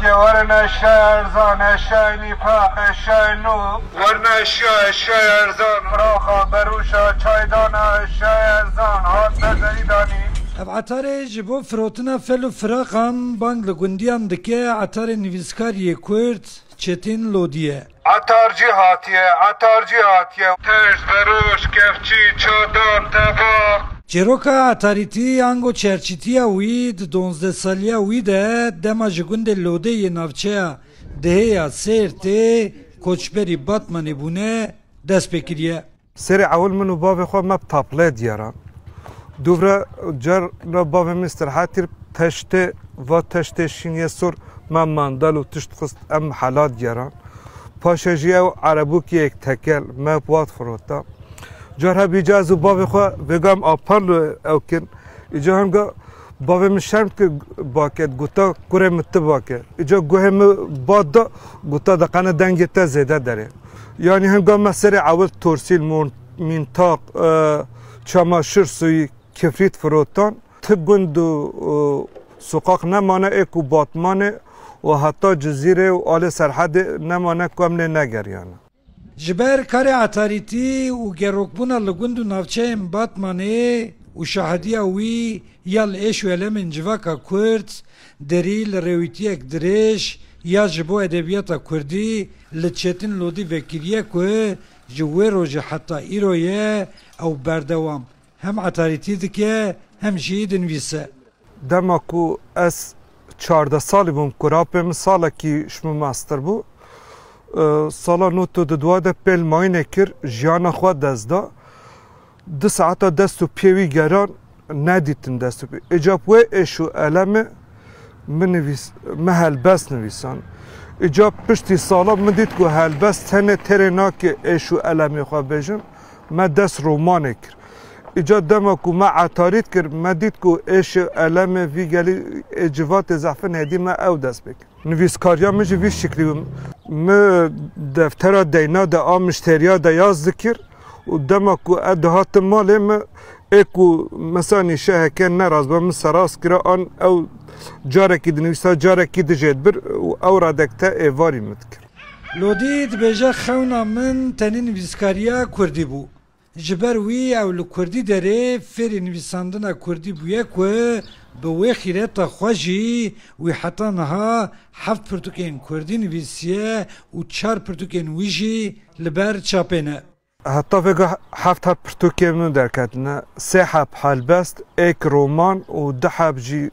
هاتیه ورنه شهرزان شاینی پاق شاینو ورنه شهرزان فراخا بروشا چایدانا شهرزان هات نظری دانی اف عطار جبو فروتنا فلو فراقان بانگ لگندیان دکه عطار نویسکاری کرد چتین لودیه عطار جی هاتیه ترس بروش کفچی چادان تباق جروکا عطاریتی انگو چرچیتیا وید 12 سالیا ویده دما جگند لوده نافچه دهیا سیرته کوچبری باتمانی بونه دست بکریه سری اول منو باب خواه مب تاپله دیارم دوباره جر باب مسترحاتی تشته و تشته شینیه سر من ماندل و تشت خست ام حالات دیارم پاشجیه و عربو که یک تکل مب واد فروتا جرها بیجاز و باب خواه وگام آپارلو اوکن ایجا هنگا باب من شرم که باکت گوتا کره مت باکت ایجا گوه باد دا گوتا دقانه دنگی تا زیده داره یعنی هنگا مسیر اول ترسیل منطاق چماشر سوی کفریت فروتان تگند و سقاق نمانه اکو باتمانه و حتی جزیره و آل سرحد نمانه کامل نگریانه جبر کار عطاریتی و گروکبونا لگند و نافچه باتمانه و شاهدی وی یال ایش و علم انجواکا کرد دریل رویتی اک درش یا جبو ادبیاتا کردی لچتین لودی وکریه که جوه روژه حتی ایرویه او بردوام هم عطاریتی دکه هم جید نویسه دما کو از 14 سالی بوم کراپم سالا کی شمو ماستر بو سالا نوتو دواده پل ماینه کر جیانا خواه دزدا 2 ساعتا دستو پیوی گران ندیتن دستو پیوی اجاب و ایشو علمه من هلبست نویسان اجاب پشتی سالا من دید که هلبست تنه ترنا که ایشو علمی خواه بیجم من دست رومانه کر اجا دما که من عطارید کر من دید که ایشو علمی وی گلی اجوات زعفن هدی من او دست بکر نویسکاریا مجی وی شکلی من دفتر دینا دا آمشتریا دا یاز ذکر و دما که ادهات مالی من اکو مثلا شه که نراز با من سراس کرا آن او جاره کی دنویسا جاره کی دجید بر او را دکتا ایواری مدکر لودید بیجا خونا من تنی نویسکاریا کردی بو جبر وی او لکردی داره فری نویساندنا کردی بویه که به وی خیرت خوشی وی حتی نها 7 پرتوکین کردی نویسیه و 4 پرتوکین ویجی لبر چاپینه حتی وگه 7 پرتوکین من درکتنه 3 حب حلبست ایک رومان و 10 حب جی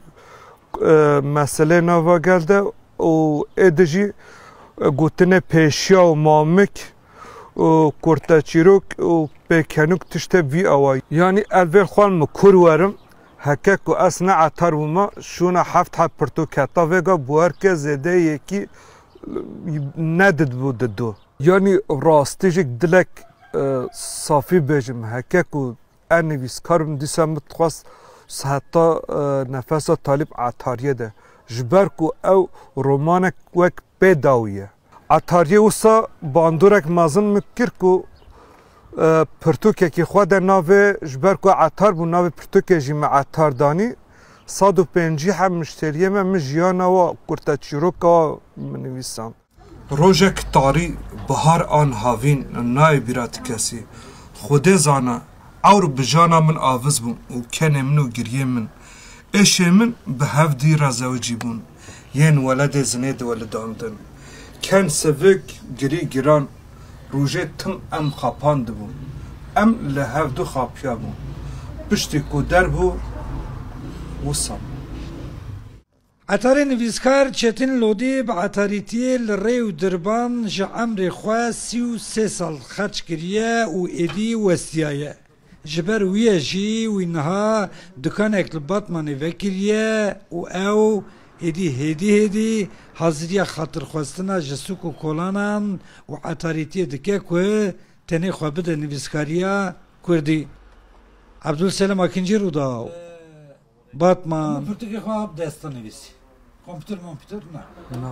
مسئله نوا گلده و ایدجی گوتنه پیشیا و مامک و کرتاچیروک و پیکنوک تشته وی آوای یعنی الویل خوان مکور ورم هکک و اصنا عطار بوما شونا 7 حب پرتوکتا وگا بوهر که زیده یکی ندد بود دو یعنی راستیجک دلک صافی بیجم هکک و انویسکارم دیسا متخواست حتی نفس طالب عطاریه ده جبر کو او رومانک وک پیداویه عطاریه وسا باندورک مازن مکر کو پرتوکه کی خود ناوه جبر کو عطار بو ناوه پرتوکه جی عطار دانی 150 هم مشتریه من مجیانا و کرتاچیروکا منویسم روژک تاری بهار آن هاوین نای بیرات کسی خوده زانا اور بجانا من آوز بون و کنه منو گریه من ایشه من به هفدی رزاوجی بون ین ولد زنید ولد آمدن کن سوک گری گران روژه تم ام خاپاند بون ام لهفدو خاپیا بون پشتی کو در بو وصم عطار نویسکار چتین لودی با عطاریتی لری و دربان جا عمر خواه 33 سال خرچ کریه و ایدی وستیایه جبر ویه جی و اینها دکان اکل باتمانی وکریه و او هدی حاضریه خاطر خواستنا جسوک و کولانان و عطاریتی دکه که تنه خواه بده نویسکاریا کردی عبدالسلام اکنجی رو داو باتمان پرتوکی خواه دستا نویسی کامپیوتر نه